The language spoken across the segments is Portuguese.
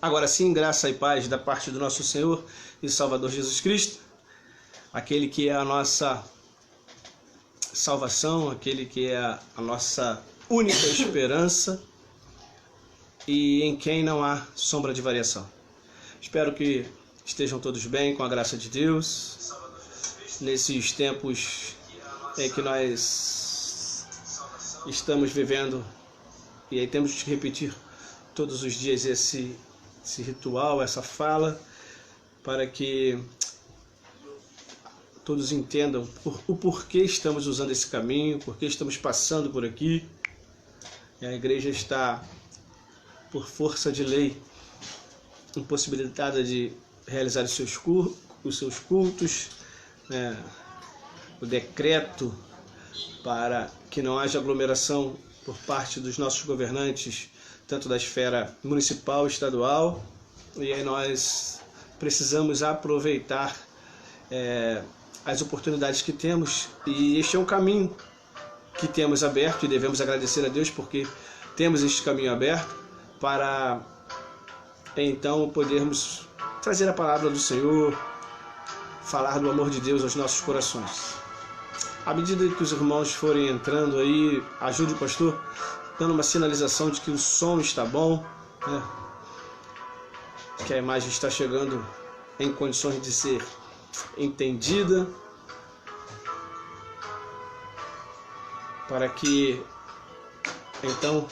Agora sim, graça e paz da parte do nosso Senhor e Salvador Jesus Cristo, aquele que é a nossa salvação, aquele que é a nossa única esperança e em quem não há sombra de variação. Espero que estejam todos bem, com a graça de Deus, nesses tempos em que nós estamos vivendo, e aí temos que repetir todos os dias esse ritual, essa fala, para que todos entendam o porquê estamos usando esse caminho, porquê estamos passando por aqui. E a igreja está, por força de lei, impossibilitada de realizar os seus cultos, o decreto para que não haja aglomeração por parte dos nossos governantes, tanto da esfera municipal, estadual, e aí nós precisamos aproveitar as oportunidades que temos, e este é um caminho que temos aberto e devemos agradecer a Deus porque temos este caminho aberto para então podermos trazer a palavra do Senhor, falar do amor de Deus aos nossos corações. À medida que os irmãos forem entrando aí, ajude o pastor dando uma sinalização de que o som está bom, que a imagem está chegando em condições de ser entendida, para que então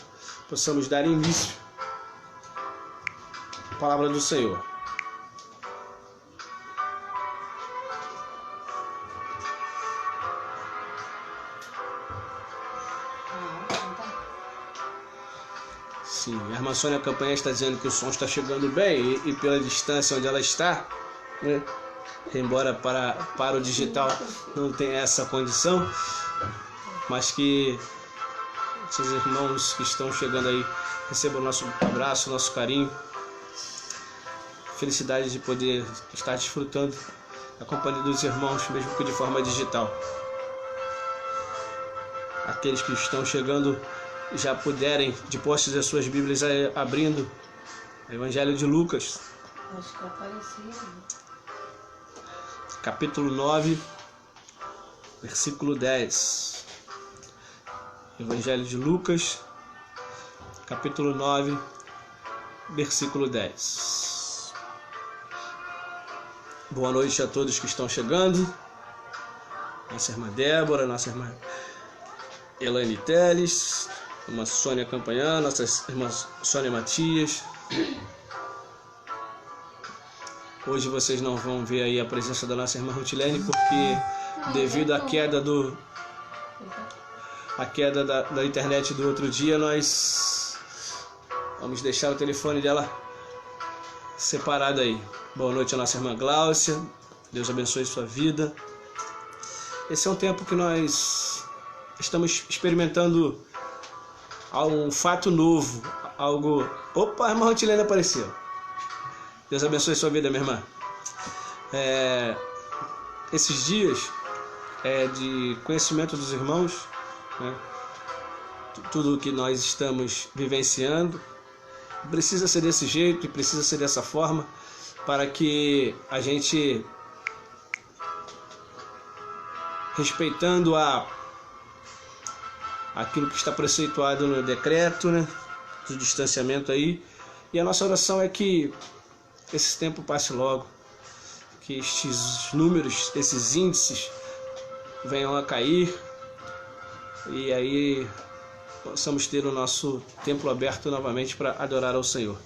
possamos dar início à palavra do Senhor. Sim, a irmã Sônia Campanha está dizendo que o som está chegando bem e pela distância onde ela está, embora para o digital não tenha essa condição, mas que esses irmãos que estão chegando aí recebam o nosso abraço, nosso carinho, felicidade de poder estar desfrutando da companhia dos irmãos, mesmo que de forma digital. Aqueles que estão chegando já puderem, de posse das suas Bíblias, abrindo o Evangelho de Lucas, acho que apareceu, capítulo 9, versículo 10. Evangelho de Lucas, capítulo 9, versículo 10. Boa noite a todos que estão chegando. Nossa irmã Débora, nossa irmã Elaine Teles, irmã Sônia Campanhã, nossa irmã Sônia Matias. Hoje vocês não vão ver aí a presença da nossa irmã Rutilene, porque devido à queda da internet do outro dia, nós vamos deixar o telefone dela separado aí. Boa noite a nossa irmã Gláucia, Deus abençoe sua vida. Esse é um tempo que nós estamos experimentando um fato novo, algo... Opa, a irmã Rutilene apareceu. Deus abençoe sua vida, minha irmã. Esses dias de conhecimento dos irmãos, tudo o que nós estamos vivenciando precisa ser desse jeito e precisa ser dessa forma, para que a gente, respeitando aquilo que está preceituado no decreto, do distanciamento aí, e a nossa oração é que esse tempo passe logo, que estes números, esses índices venham a cair, e aí possamos ter o nosso templo aberto novamente para adorar ao Senhor.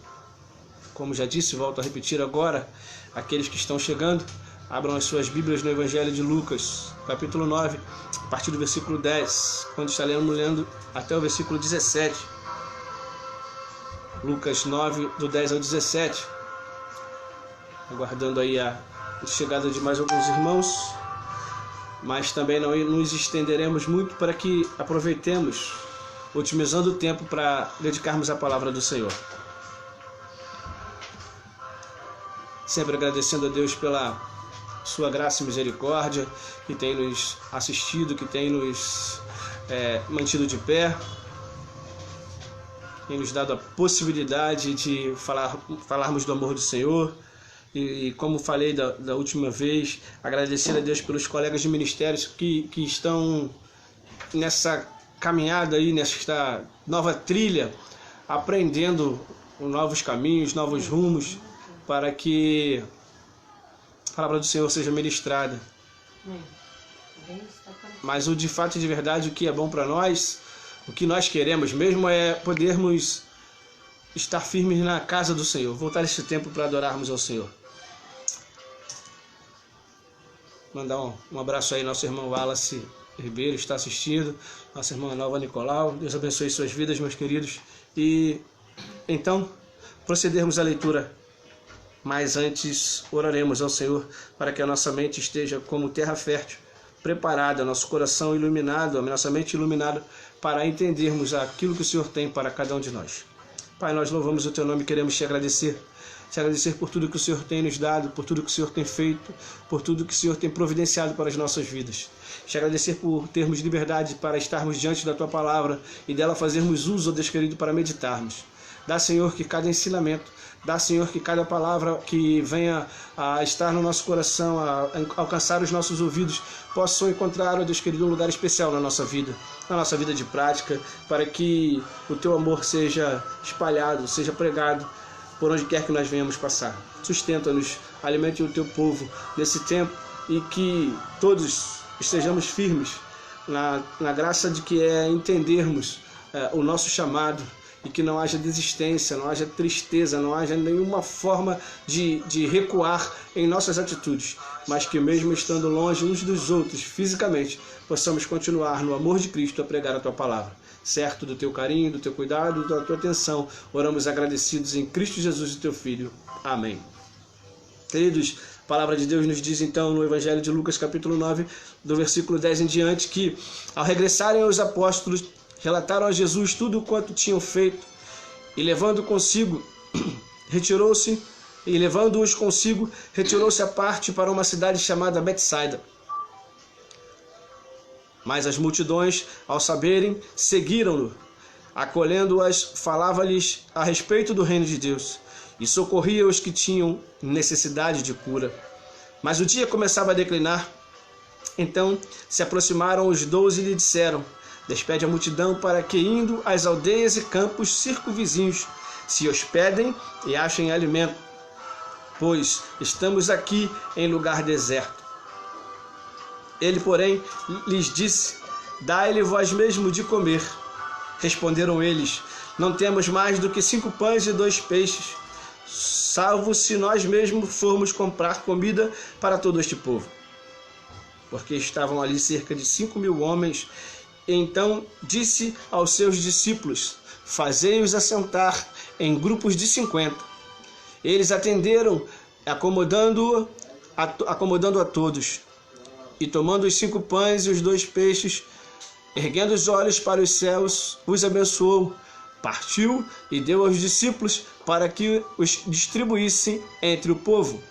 Como já disse, volto a repetir agora, aqueles que estão chegando, abram as suas Bíblias no Evangelho de Lucas, capítulo 9, a partir do versículo 10, quando está lendo até o versículo 17. Lucas 9, do 10 ao 17. Aguardando aí a chegada de mais alguns irmãos, mas também não nos estenderemos muito para que aproveitemos, otimizando o tempo para dedicarmos a palavra do Senhor. Sempre agradecendo a Deus pela sua graça e misericórdia, que tem nos assistido, que tem nos mantido de pé. em nos dado a possibilidade de falarmos do amor do Senhor. E como falei da última vez, agradecer a Deus pelos colegas de ministérios que estão nessa caminhada aí, nesta nova trilha, aprendendo novos caminhos, novos rumos, para que a palavra do Senhor seja ministrada. Mas o de fato e de verdade, o que é bom para nós, o que nós queremos mesmo é podermos estar firmes na casa do Senhor, voltar esse tempo para adorarmos ao Senhor. Mandar um abraço aí, nosso irmão Wallace Ribeiro está assistindo, nossa irmã Nova Nicolau. Deus abençoe suas vidas, meus queridos. E então, procedermos à leitura. Mas antes, oraremos ao Senhor para que a nossa mente esteja como terra fértil, preparada, nosso coração iluminado, a nossa mente iluminada, para entendermos aquilo que o Senhor tem para cada um de nós. Pai, nós louvamos o Teu nome e queremos Te agradecer por tudo que o Senhor tem nos dado, por tudo que o Senhor tem feito, por tudo que o Senhor tem providenciado para as nossas vidas. Te agradecer por termos liberdade para estarmos diante da Tua palavra e dela fazermos uso, ó Deus querido, para meditarmos. Dá, Senhor, que cada ensinamento, dá, Senhor, que cada palavra que venha a estar no nosso coração, a alcançar os nossos ouvidos, possam encontrar, ó Deus querido, um lugar especial na nossa vida de prática, para que o Teu amor seja espalhado, seja pregado por onde quer que nós venhamos passar. Sustenta-nos, alimente o Teu povo nesse tempo e que todos estejamos firmes na graça de que é entendermos o nosso chamado e que não haja desistência, não haja tristeza, não haja nenhuma forma de recuar em nossas atitudes, mas que mesmo estando longe uns dos outros fisicamente, possamos continuar no amor de Cristo a pregar a Tua palavra. Certo do Teu carinho, do Teu cuidado, da Tua atenção, oramos agradecidos em Cristo Jesus, o Teu Filho. Amém. Queridos, a palavra de Deus nos diz então no Evangelho de Lucas, capítulo 9, do versículo 10 em diante, que ao regressarem os apóstolos, relataram a Jesus tudo quanto tinham feito, e levando-os consigo, retirou-se à parte para uma cidade chamada Betsaida. Mas as multidões, ao saberem, seguiram-no. Acolhendo-as, falava-lhes a respeito do reino de Deus, e socorria os que tinham necessidade de cura. Mas o dia começava a declinar. Então se aproximaram os 12 e lhe disseram: despede a multidão para que, indo às aldeias e campos circunvizinhos, se hospedem e achem alimento, pois estamos aqui em lugar deserto. Ele, porém, lhes disse: dai-lhe vós mesmo de comer. Responderam eles: não temos mais do que 5 pães e 2 peixes, salvo se nós mesmos formos comprar comida para todo este povo. Porque estavam ali cerca de 5.000 homens. Então disse aos seus discípulos: fazei-os assentar em grupos de 50. Eles atenderam, acomodando a todos. E tomando os 5 pães e os 2 peixes, erguendo os olhos para os céus, os abençoou, partiu e deu aos discípulos para que os distribuíssem entre o povo.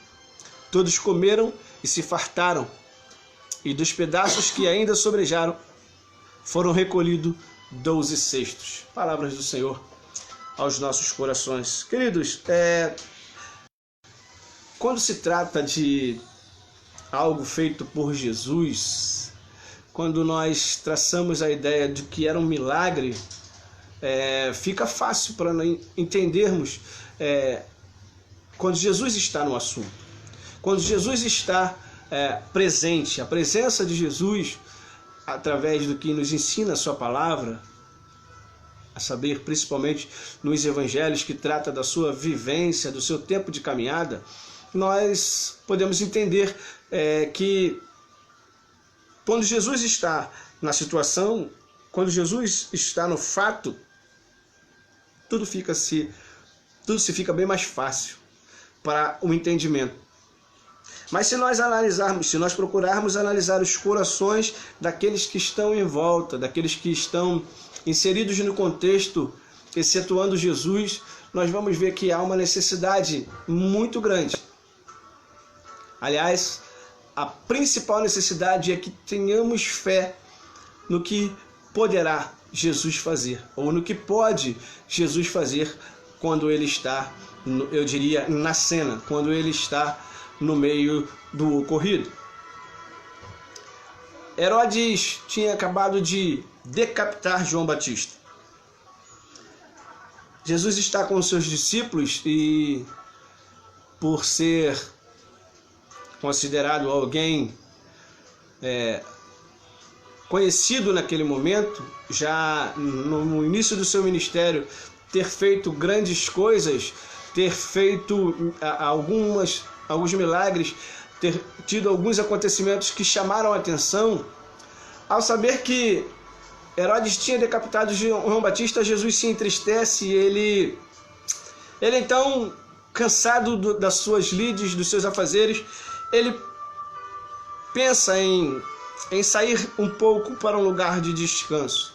Todos comeram e se fartaram, e dos pedaços que ainda sobrejaram, foram recolhidos 12 cestos. Palavras do Senhor aos nossos corações. Queridos, quando se trata de algo feito por Jesus, quando nós traçamos a ideia de que era um milagre, fica fácil para nós entendermos quando Jesus está no assunto. Quando Jesus está presente, a presença de Jesus, através do que nos ensina a sua palavra, a saber, principalmente nos evangelhos que trata da sua vivência, do seu tempo de caminhada, nós podemos entender que quando Jesus está na situação, quando Jesus está no fato, tudo se fica bem mais fácil para o entendimento. Mas se nós procurarmos analisar os corações daqueles que estão em volta, daqueles que estão inseridos no contexto, excetuando Jesus, nós vamos ver que há uma necessidade muito grande. Aliás, a principal necessidade é que tenhamos fé no que poderá Jesus fazer, ou no que pode Jesus fazer quando ele está, eu diria, na cena, quando ele está no meio do ocorrido. Herodes tinha acabado de decapitar João Batista. Jesus está com os seus discípulos e, por ser considerado alguém conhecido naquele momento, já no início do seu ministério, ter feito grandes coisas, ter feito alguns milagres, ter tido alguns acontecimentos que chamaram a atenção. Ao saber que Herodes tinha decapitado João Batista, Jesus se entristece e ele então, cansado das suas lides, dos seus afazeres, ele pensa em sair um pouco para um lugar de descanso.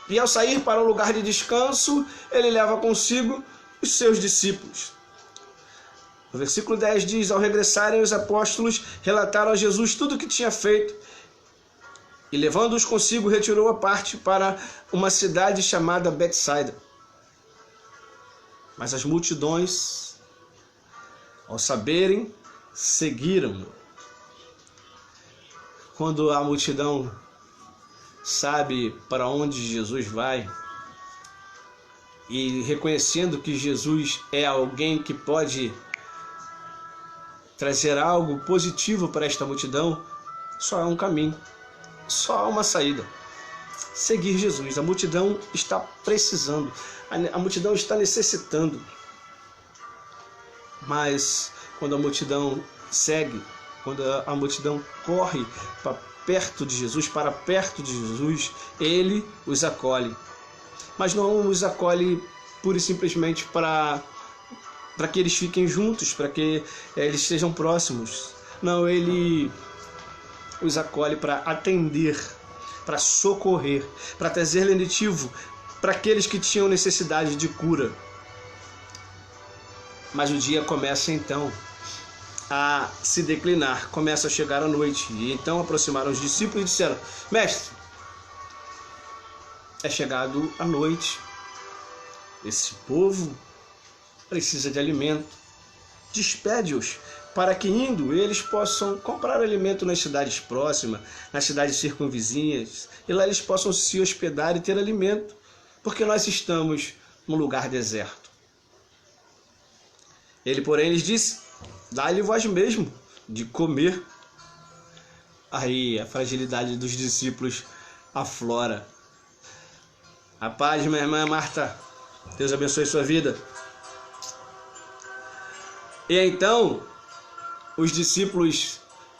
E ao sair para um lugar de descanso, ele leva consigo os seus discípulos. O versículo 10 diz: ao regressarem, os apóstolos relataram a Jesus tudo o que tinha feito, e levando-os consigo, retirou a parte para uma cidade chamada Betsaida. Mas as multidões, ao saberem, seguiram-no. Quando a multidão sabe para onde Jesus vai, e reconhecendo que Jesus é alguém que pode trazer algo positivo para esta multidão, só há um caminho, só há uma saída: seguir Jesus. A multidão está precisando, a multidão está necessitando. Mas quando a multidão segue, quando a multidão corre para perto de Jesus, ele os acolhe. Mas não os acolhe pura e simplesmente para que eles fiquem juntos, para que eles estejam próximos. Não, ele os acolhe para atender, para socorrer, para trazer lenitivo para aqueles que tinham necessidade de cura. Mas o dia começa então a se declinar, começa a chegar a noite. E então aproximaram os discípulos e disseram: mestre, é chegado a noite, esse povo precisa de alimento, despede-os para que, indo, eles possam comprar alimento nas cidades próximas, nas cidades circunvizinhas, e lá eles possam se hospedar e ter alimento, porque nós estamos num lugar deserto. Ele, porém, lhes disse: dá-lhe vós mesmo de comer. Aí a fragilidade dos discípulos aflora. A paz, minha irmã Marta, Deus abençoe sua vida. E então, os discípulos,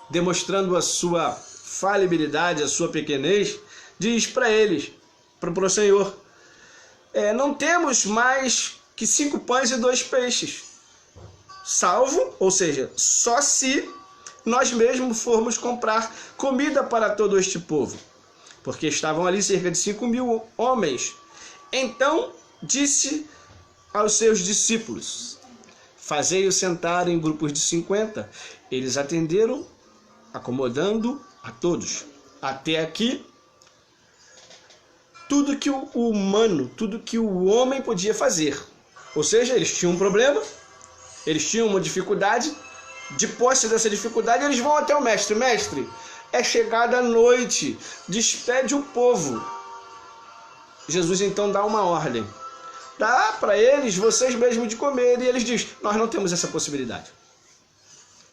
demonstrando a sua falibilidade, a sua pequenez, diz para eles, para o Senhor: não temos mais que 5 pães e 2 peixes, salvo, ou seja, só se nós mesmos formos comprar comida para todo este povo, porque estavam ali cerca de 5.000 homens. Então disse aos seus discípulos: fazei-os sentar em grupos de 50. Eles atenderam, acomodando a todos. Até aqui, tudo que tudo que o homem podia fazer. Ou seja, eles tinham um problema, eles tinham uma dificuldade. De posse dessa dificuldade, eles vão até o mestre: mestre, é chegada a noite, despede o povo. Jesus então dá uma ordem: dá para eles vocês mesmos de comer. E eles dizem: nós não temos essa possibilidade,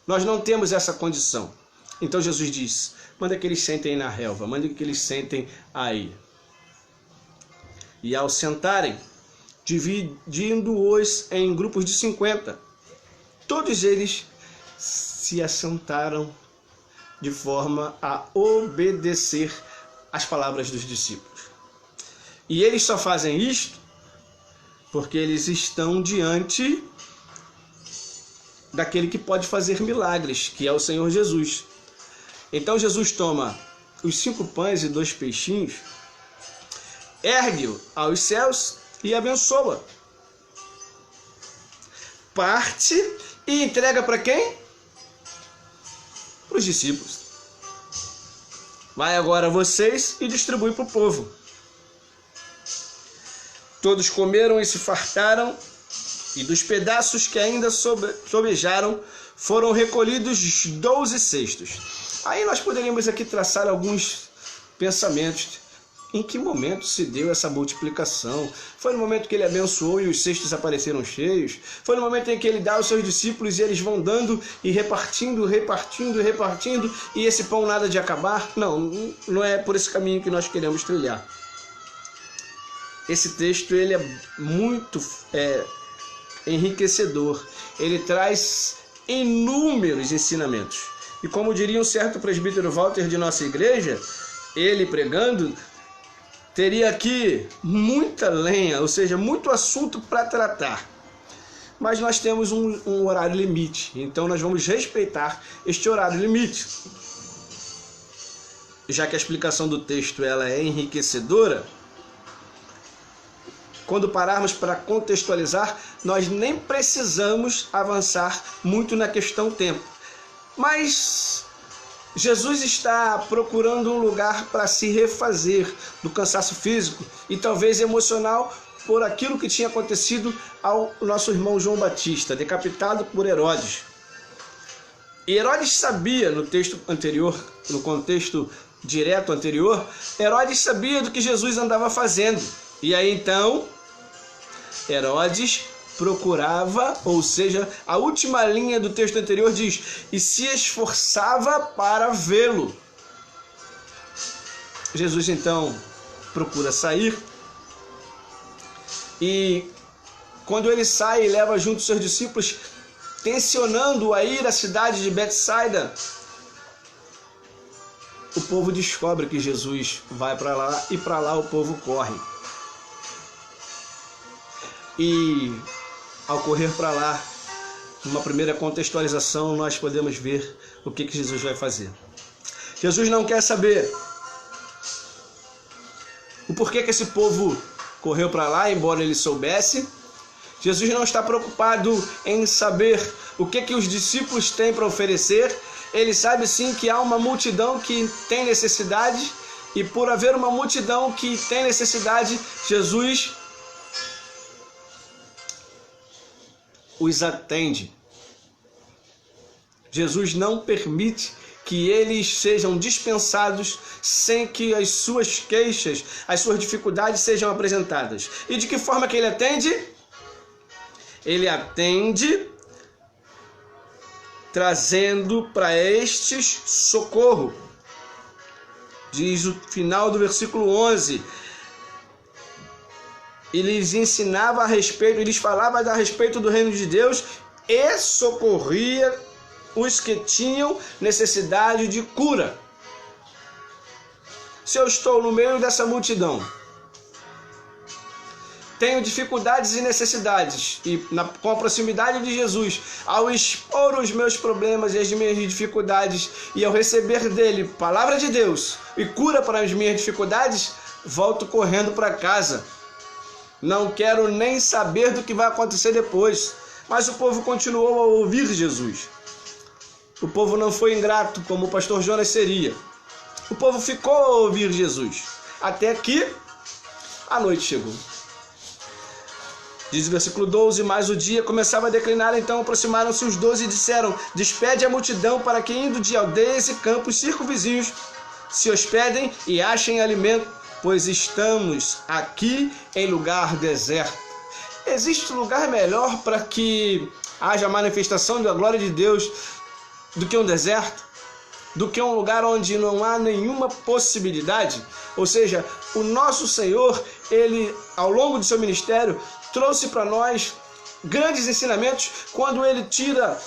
nós não temos essa condição. Então Jesus diz: manda que eles sentem na relva, manda que eles sentem aí. E ao sentarem, dividindo-os em grupos de 50, todos eles se assentaram de forma a obedecer às palavras dos discípulos. E eles só fazem isto porque eles estão diante daquele que pode fazer milagres, que é o Senhor Jesus. Então Jesus toma os 5 pães e 2 peixinhos, ergue-o aos céus e abençoa. Parte e entrega para quem? Para os discípulos. Vai agora vocês e distribui para o povo. Todos comeram e se fartaram, e dos pedaços que ainda sobejaram, foram recolhidos 12 cestos. Aí nós poderíamos aqui traçar alguns pensamentos. Em que momento se deu essa multiplicação? Foi no momento que ele abençoou e os cestos apareceram cheios? Foi no momento em que ele dá aos seus discípulos e eles vão dando e repartindo, e esse pão nada de acabar? Não é por esse caminho que nós queremos trilhar. Esse texto ele é muito enriquecedor. Ele traz inúmeros ensinamentos. E como diria um certo presbítero Walter de nossa igreja, ele pregando, teria aqui muita lenha, ou seja, muito assunto para tratar. Mas nós temos um horário limite, então nós vamos respeitar este horário limite. Já que a explicação do texto ela é enriquecedora, quando pararmos para contextualizar, nós nem precisamos avançar muito na questão tempo. Mas Jesus está procurando um lugar para se refazer do cansaço físico e talvez emocional por aquilo que tinha acontecido ao nosso irmão João Batista, decapitado por Herodes. E Herodes sabia, no texto anterior, no contexto direto anterior, Herodes sabia do que Jesus andava fazendo. E aí então, Herodes procurava, ou seja, a última linha do texto anterior diz, e se esforçava para vê-lo. Jesus então procura sair, e quando ele sai e leva junto os seus discípulos, tensionando a ir à cidade de Betsaida, o povo descobre que Jesus vai para lá, e para lá o povo corre. E ao correr para lá, numa primeira contextualização, nós podemos ver o que Jesus vai fazer. Jesus não quer saber o porquê que esse povo correu para lá, embora ele soubesse. Jesus não está preocupado em saber o que os discípulos têm para oferecer. Ele sabe sim que há uma multidão que tem necessidade, e por haver uma multidão que tem necessidade, Jesus os atende. Jesus não permite que eles sejam dispensados sem que as suas queixas, as suas dificuldades sejam apresentadas. E de que forma que ele atende? Ele atende trazendo para estes socorro. Diz o final do versículo 11. E lhes ensinava a respeito, e lhes falava a respeito do reino de Deus e socorria os que tinham necessidade de cura. Se eu estou no meio dessa multidão, tenho dificuldades e necessidades, e com a proximidade de Jesus, ao expor os meus problemas e as minhas dificuldades, e ao receber dele palavra de Deus e cura para as minhas dificuldades, volto correndo para casa. Não quero nem saber do que vai acontecer depois. Mas o povo continuou a ouvir Jesus. O povo não foi ingrato como o pastor Jonas seria. O povo ficou a ouvir Jesus. Até que a noite chegou. Diz o versículo 12, mas o dia começava a declinar, então aproximaram-se os 12 e disseram, despede a multidão para que indo de aldeias e campos circunvizinhos se hospedem e achem alimento, pois estamos aqui em lugar deserto. Existe lugar melhor para que haja manifestação da glória de Deus do que um deserto? Do que um lugar onde não há nenhuma possibilidade? Ou seja, o nosso Senhor, ele, ao longo do seu ministério, trouxe para nós grandes ensinamentos quando ele tira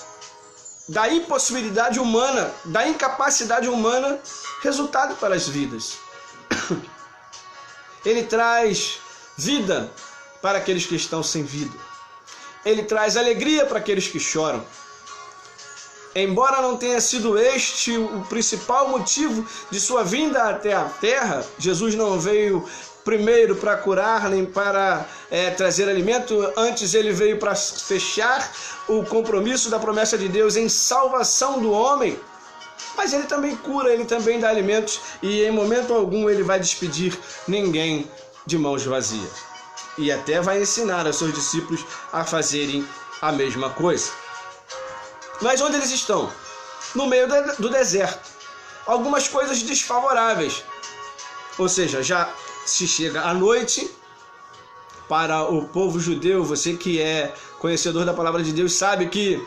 da impossibilidade humana, da incapacidade humana, resultado para as vidas. Ele traz vida para aqueles que estão sem vida. Ele traz alegria para aqueles que choram. Embora não tenha sido este o principal motivo de sua vinda até a terra, Jesus não veio primeiro para curar nem para trazer alimento, antes ele veio para fechar o compromisso da promessa de Deus em salvação do homem. mas ele também cura, ele também dá alimentos e em momento algum ele vai despedir ninguém de mãos vazias. E até vai ensinar aos seus discípulos a fazerem a mesma coisa. Mas onde eles estão? No meio do deserto. Algumas coisas desfavoráveis. Ou seja, já se chega à noite. Para o povo judeu, você que é conhecedor da palavra de Deus sabe que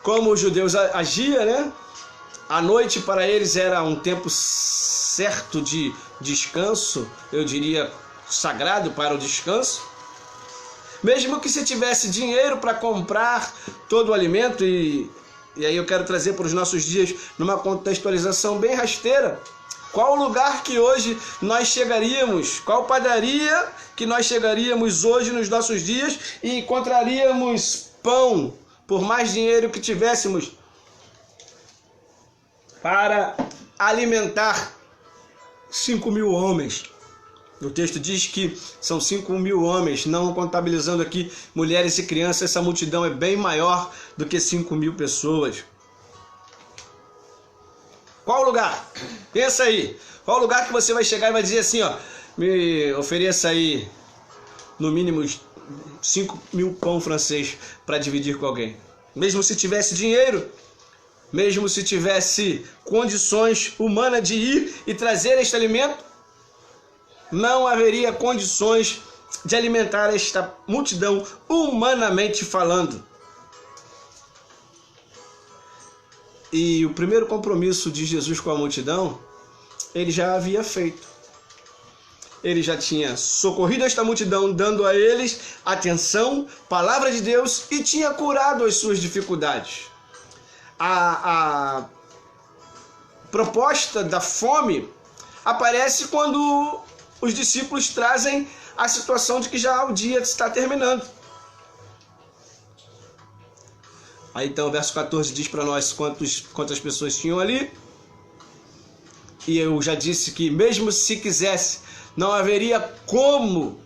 como os judeus agiam, né? A noite para eles era um tempo certo de descanso, eu diria sagrado para o descanso. Mesmo que se tivesse dinheiro para comprar todo o alimento, e aí eu quero trazer para os nossos dias numa contextualização bem rasteira, qual lugar que hoje nós chegaríamos, qual padaria que nós chegaríamos hoje nos nossos dias e encontraríamos pão, por mais dinheiro que tivéssemos, para alimentar 5.000 homens. O texto diz que são 5.000 homens, não contabilizando aqui mulheres e crianças. Essa multidão é bem maior do que 5.000 pessoas. Qual lugar? Pensa aí. Qual lugar que você vai chegar e vai dizer assim, ó, me ofereça aí no mínimo 5.000 pão francês para dividir com alguém? Mesmo se tivesse dinheiro, mesmo se tivesse condições humanas de ir e trazer este alimento, não haveria condições de alimentar esta multidão humanamente falando. E o primeiro compromisso de Jesus com a multidão, ele já havia feito. Ele já tinha socorrido esta multidão, dando a eles atenção, palavra de Deus, e tinha curado as suas dificuldades. A proposta da fome aparece quando os discípulos trazem a situação de que já o dia está terminando. Aí então o verso 14 diz para nós quantas pessoas tinham ali. E eu já disse que mesmo se quisesse, não haveria como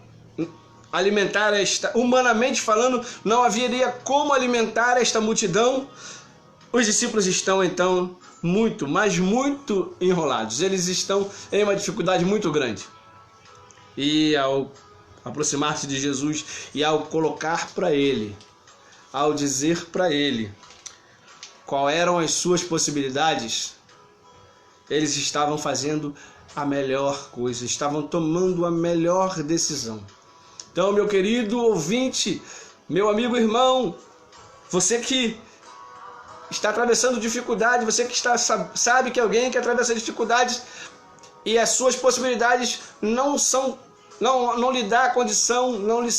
alimentar humanamente falando, não haveria como alimentar esta multidão. Os discípulos estão então muito, mas muito enrolados. Eles estão em uma dificuldade muito grande. E ao aproximar-se de Jesus e ao colocar para ele, ao dizer para ele qual eram as suas possibilidades, eles estavam fazendo a melhor coisa, estavam tomando a melhor decisão. Então, meu querido ouvinte, meu amigo irmão, você que está atravessando dificuldade, você que sabe que alguém que atravessa dificuldades e as suas possibilidades não lhe dá a condição, não lhe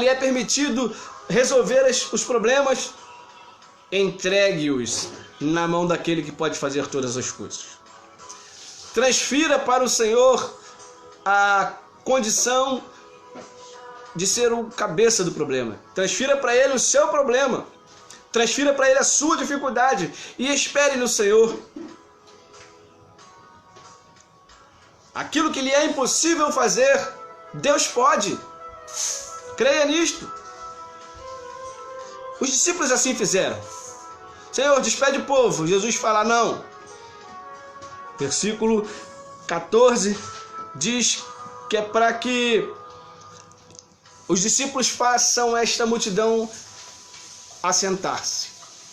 é permitido resolver os problemas, entregue-os na mão daquele que pode fazer todas as coisas. Transfira para o Senhor a condição de ser o cabeça do problema. Transfira para Ele o seu problema. Transfira para Ele a sua dificuldade e espere no Senhor. Aquilo que lhe é impossível fazer, Deus pode. Creia nisto. Os discípulos assim fizeram. Senhor, despede o povo. Jesus fala não. Versículo 14 diz que é para que os discípulos façam esta multidão assentar-se.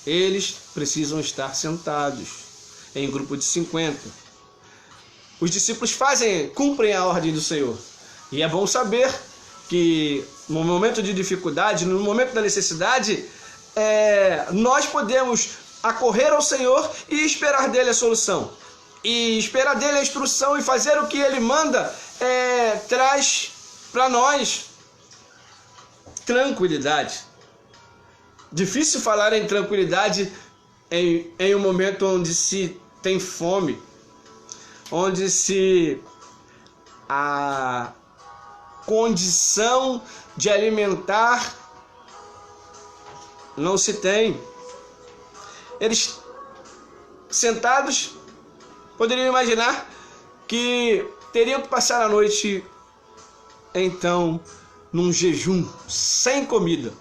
Eles precisam estar sentados em grupo de 50. Os discípulos cumprem a ordem do Senhor. E é bom saber que no momento de dificuldade, no momento da necessidade, nós podemos acorrer ao Senhor e esperar dele a solução. E esperar dele a instrução e fazer o que ele manda traz para nós tranquilidade. Difícil falar em tranquilidade em um momento onde se tem fome, onde a condição de alimentar não se tem. Eles sentados poderiam imaginar que teriam que passar a noite então num jejum sem comida.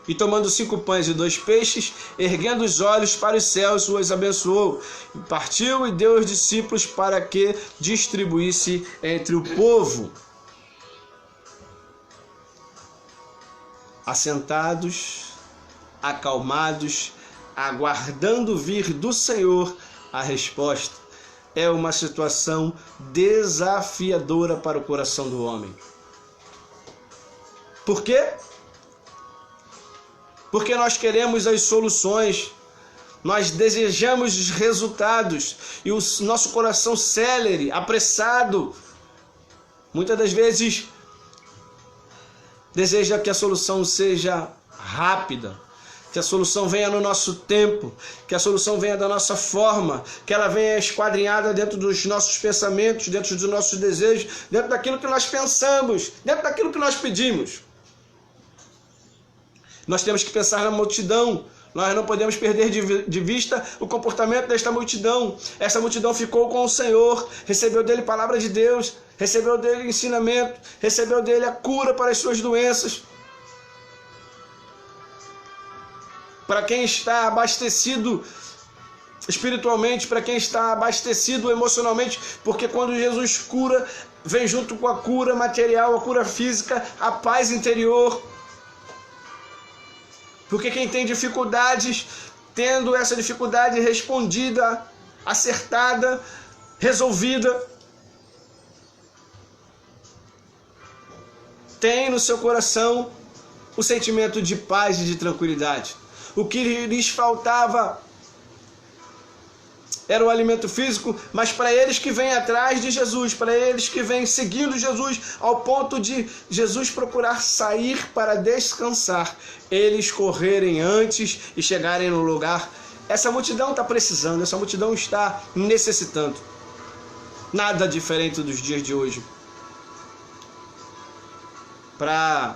E tomando 5 pães e 2 peixes, erguendo os olhos para os céus, os abençoou. E partiu e deu aos discípulos para que distribuísse entre o povo. Assentados, acalmados, aguardando vir do Senhor a resposta. É uma situação desafiadora para o coração do homem. Por quê? Porque nós queremos as soluções, nós desejamos os resultados e o nosso coração célere, apressado, muitas das vezes deseja que a solução seja rápida, que a solução venha no nosso tempo, que a solução venha da nossa forma, que ela venha esquadrinhada dentro dos nossos pensamentos, dentro dos nossos desejos, dentro daquilo que nós pensamos, dentro daquilo que nós pedimos. Nós temos que pensar na multidão. Nós não podemos perder de vista o comportamento desta multidão. Essa multidão ficou com o Senhor, recebeu dele palavra de Deus, recebeu dele ensinamento, recebeu dele a cura para as suas doenças. Para quem está abastecido espiritualmente, para quem está abastecido emocionalmente, porque quando Jesus cura, vem junto com a cura material, a cura física, a paz interior. Porque quem tem dificuldades, tendo essa dificuldade respondida, acertada, resolvida, tem no seu coração o sentimento de paz e de tranquilidade. O que lhes faltava era o alimento físico, mas para eles que vêm atrás de Jesus, para eles que vêm seguindo Jesus, ao ponto de Jesus procurar sair para descansar, eles correrem antes e chegarem no lugar. Essa multidão está precisando, essa multidão está necessitando. Nada diferente dos dias de hoje. Para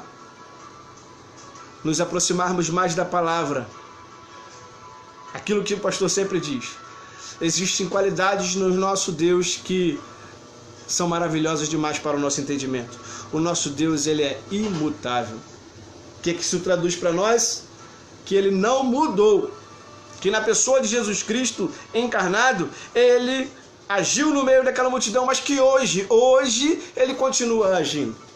nos aproximarmos mais da palavra, aquilo que o pastor sempre diz, existem qualidades no nosso Deus que são maravilhosas demais para o nosso entendimento. O nosso Deus, ele é imutável. O que isso traduz para nós? Que ele não mudou. Que na pessoa de Jesus Cristo encarnado, ele agiu no meio daquela multidão, mas que hoje ele continua agindo.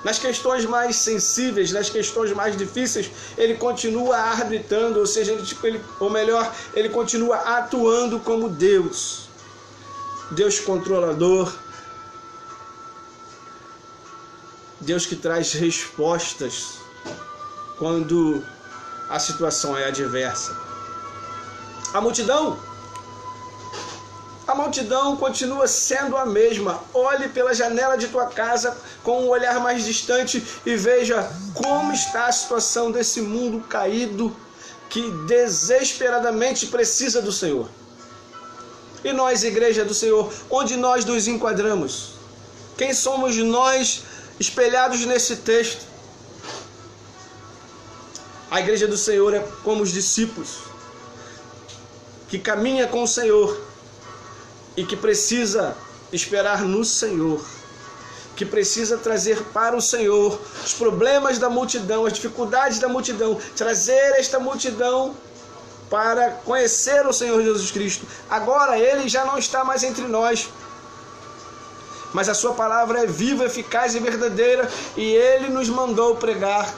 Nas questões mais sensíveis, nas questões mais difíceis, ele continua arbitrando, ou seja, ele continua atuando como Deus. Deus controlador. Deus que traz respostas quando a situação é adversa. A multidão continua sendo a mesma. Olhe pela janela de tua casa com um olhar mais distante e veja como está a situação desse mundo caído que desesperadamente precisa do Senhor. E nós, igreja do Senhor, onde nós nos enquadramos? Quem somos nós espelhados nesse texto? A igreja do Senhor é como os discípulos que caminha com o Senhor e que precisa esperar no Senhor, que precisa trazer para o Senhor os problemas da multidão, as dificuldades da multidão, trazer esta multidão para conhecer o Senhor Jesus Cristo. Agora ele já não está mais entre nós, mas a sua palavra é viva, eficaz e verdadeira, e ele nos mandou pregar,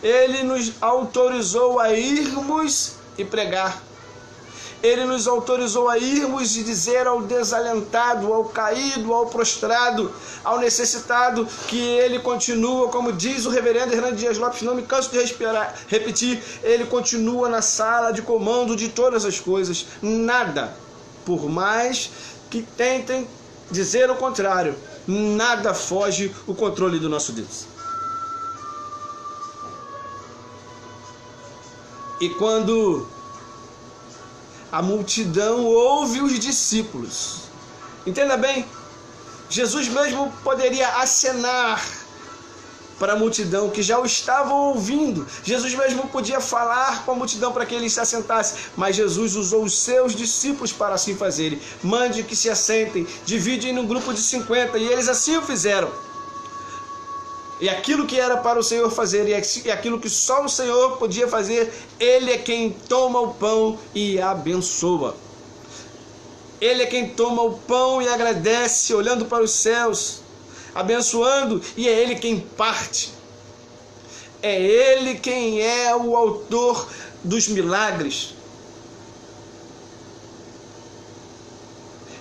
ele nos autorizou a irmos e pregar. Ele nos autorizou a irmos e dizer ao desalentado, ao caído, ao prostrado, ao necessitado, que ele continua, como diz o reverendo Hernando Dias Lopes, não me canso de repetir, ele continua na sala de comando de todas as coisas. Nada, por mais que tentem dizer o contrário, nada foge o controle do nosso Deus. E quando a multidão ouve os discípulos, entenda bem, Jesus mesmo poderia acenar para a multidão que já o estava ouvindo. Jesus mesmo podia falar com a multidão para que ele se assentasse, mas Jesus usou os seus discípulos para assim fazerem. Mande que se assentem, dividem num grupo de 50, e eles assim o fizeram. E aquilo que era para o Senhor fazer e aquilo que só o Senhor podia fazer, Ele é quem toma o pão e abençoa. Ele é quem toma o pão e agradece, olhando para os céus, abençoando, e é Ele quem parte. É Ele quem é o autor dos milagres.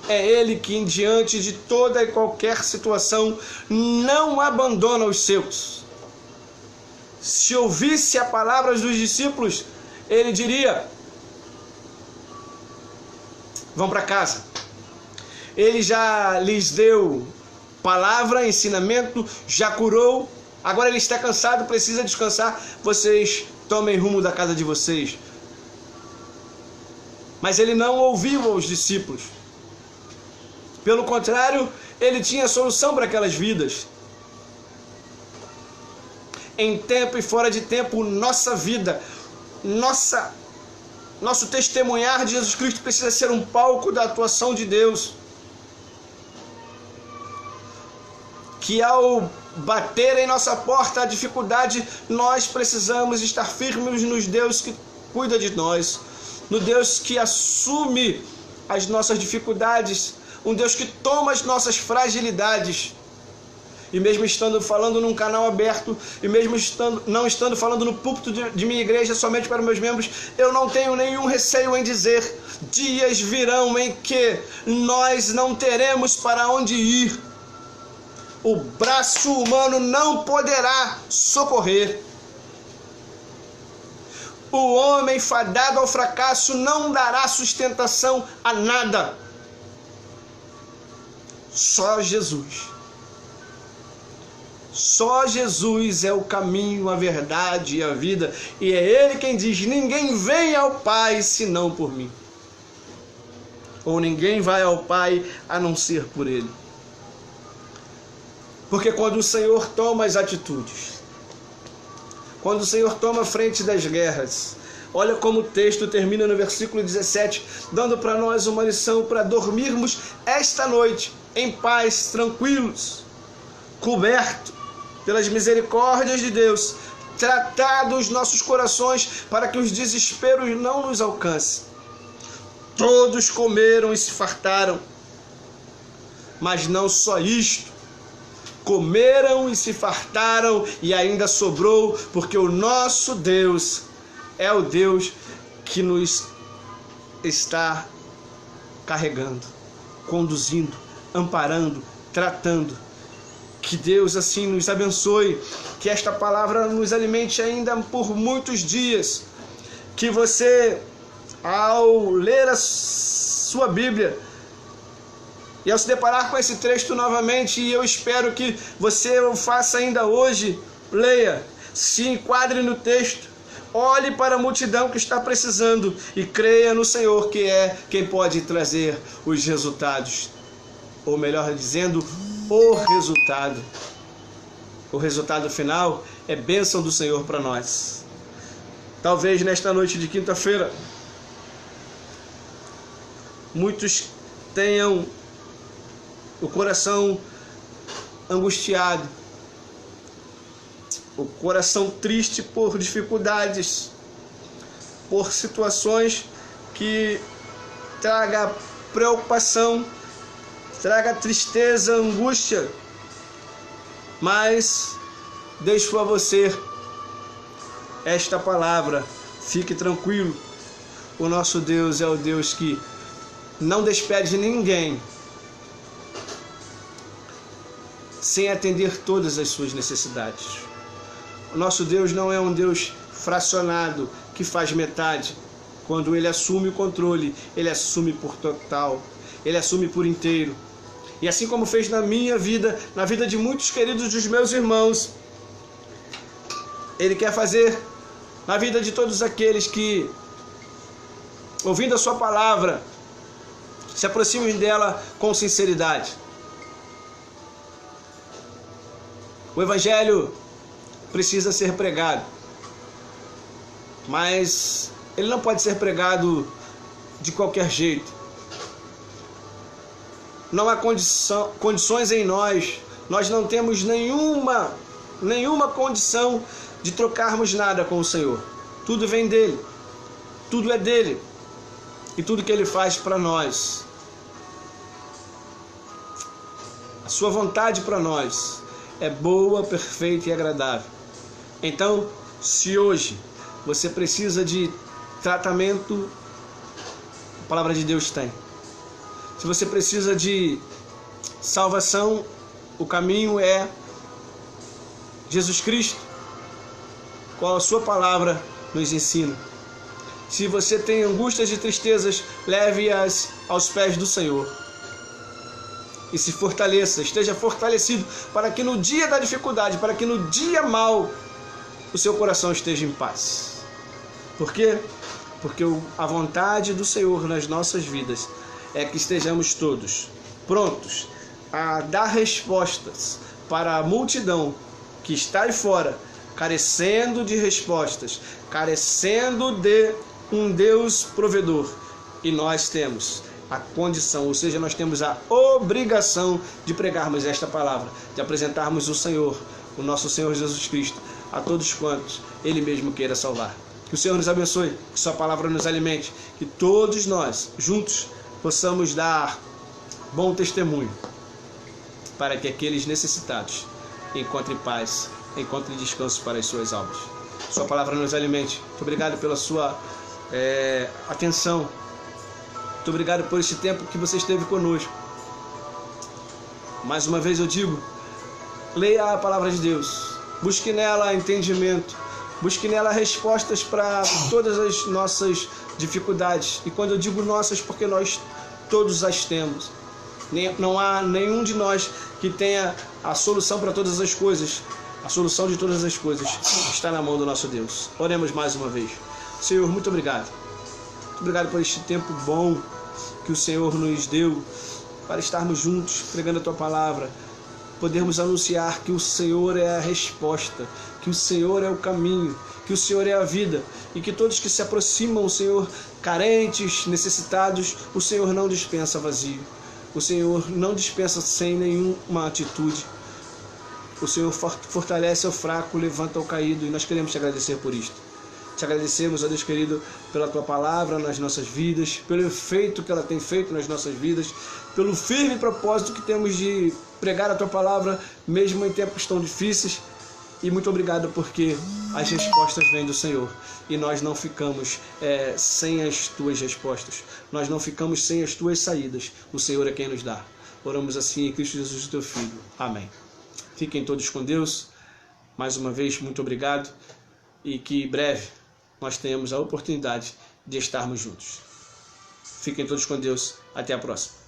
É Ele que, diante de toda e qualquer situação, não abandona os seus. Se ouvisse a palavra dos discípulos, Ele diria: vão para casa. Ele já lhes deu palavra, ensinamento, já curou. Agora Ele está cansado, precisa descansar. Vocês tomem rumo da casa de vocês. Mas Ele não ouviu os discípulos. Pelo contrário, Ele tinha solução para aquelas vidas. Em tempo e fora de tempo, nossa vida, nosso testemunhar de Jesus Cristo precisa ser um palco da atuação de Deus. Que ao bater em nossa porta a dificuldade, nós precisamos estar firmes no Deus que cuida de nós, no Deus que assume as nossas dificuldades, um Deus que toma as nossas fragilidades. E mesmo estando falando num canal aberto, e mesmo não estando falando no púlpito de minha igreja somente para meus membros, eu não tenho nenhum receio em dizer: dias virão em que nós não teremos para onde ir. O braço humano não poderá socorrer. O homem fadado ao fracasso não dará sustentação a nada. Só Jesus. Só Jesus é o caminho, a verdade e a vida. E é Ele quem diz: ninguém vem ao Pai senão por mim. Ou ninguém vai ao Pai a não ser por Ele. Porque quando o Senhor toma as atitudes, quando o Senhor toma a frente das guerras, olha como o texto termina no versículo 17, dando para nós uma lição para dormirmos esta noite em paz, tranquilos, cobertos pelas misericórdias de Deus, tratados os nossos corações para que os desesperos não nos alcancem. Todos comeram e se fartaram, mas não só isto, comeram e se fartaram e ainda sobrou, porque o nosso Deus é o Deus que nos está carregando, conduzindo, amparando, tratando. Que Deus assim nos abençoe, que esta palavra nos alimente ainda por muitos dias, que você, ao ler a sua Bíblia e ao se deparar com esse texto novamente, e eu espero que você o faça ainda hoje, leia, se enquadre no texto, olhe para a multidão que está precisando e creia no Senhor, que é quem pode trazer os resultados, ou melhor dizendo, o resultado. O resultado final é bênção do Senhor para nós. Talvez nesta noite de quinta-feira, muitos tenham o coração angustiado, o coração triste por dificuldades, por situações que traga preocupação, traga tristeza, angústia. Mas deixo a você esta palavra: fique tranquilo, o nosso Deus é o Deus que não despede ninguém sem atender todas as suas necessidades. O nosso Deus não é um Deus fracionado, que faz metade. Quando Ele assume o controle, Ele assume por total, Ele assume por inteiro. E assim como fez na minha vida, na vida de muitos queridos dos meus irmãos, Ele quer fazer na vida de todos aqueles que, ouvindo a sua palavra, se aproximem dela com sinceridade. O Evangelho precisa ser pregado, mas ele não pode ser pregado de qualquer jeito. Não há condições em nós não temos nenhuma nenhuma condição de trocarmos nada com o Senhor. Tudo vem dele, tudo é dele e tudo que ele faz para nós, a sua vontade para nós é boa, perfeita e agradável. Então, se hoje você precisa de tratamento, a palavra de Deus tem. Se você precisa de salvação, o caminho é Jesus Cristo, qual a sua palavra nos ensina. Se você tem angústias e tristezas, leve-as aos pés do Senhor. E se fortaleça, esteja fortalecido, para que no dia da dificuldade, para que no dia mau, o seu coração esteja em paz. Por quê? Porque a vontade do Senhor nas nossas vidas é que estejamos todos prontos a dar respostas para a multidão que está aí fora, carecendo de respostas, carecendo de um Deus provedor. E nós temos a condição, ou seja, nós temos a obrigação de pregarmos esta palavra, de apresentarmos o Senhor, o nosso Senhor Jesus Cristo, a todos quantos Ele mesmo queira salvar. Que o Senhor nos abençoe, que sua palavra nos alimente, que todos nós, juntos, possamos dar bom testemunho, para que aqueles necessitados encontrem paz, encontrem descanso para as suas almas. Sua palavra nos alimente. Muito obrigado pela sua atenção. Muito obrigado por esse tempo que você esteve conosco. Mais uma vez eu digo, leia a palavra de Deus, busque nela entendimento, busque nela respostas para todas as nossas dificuldades. E quando eu digo nossas, porque nós todos as temos. Não há nenhum de nós que tenha a solução para todas as coisas. A solução de todas as coisas está na mão do nosso Deus. Oremos mais uma vez. Senhor, muito obrigado. Muito obrigado por este tempo bom que o Senhor nos deu para estarmos juntos pregando a Tua palavra, podermos anunciar que o Senhor é a resposta, que o Senhor é o caminho, que o Senhor é a vida, e que todos que se aproximam, Senhor, carentes, necessitados, o Senhor não dispensa vazio, o Senhor não dispensa sem nenhuma atitude. O Senhor fortalece o fraco, levanta o caído, e nós queremos te agradecer por isto. Te agradecemos, ó Deus querido, pela Tua palavra nas nossas vidas, pelo efeito que ela tem feito nas nossas vidas, pelo firme propósito que temos de pregar a Tua palavra, mesmo em tempos tão difíceis. E muito obrigado porque as respostas vêm do Senhor e nós não ficamos sem as Tuas respostas, nós não ficamos sem as Tuas saídas. O Senhor é quem nos dá. Oramos assim em Cristo Jesus, Teu Filho. Amém. Fiquem todos com Deus. Mais uma vez, muito obrigado e que breve nós tenhamos a oportunidade de estarmos juntos. Fiquem todos com Deus. Até a próxima.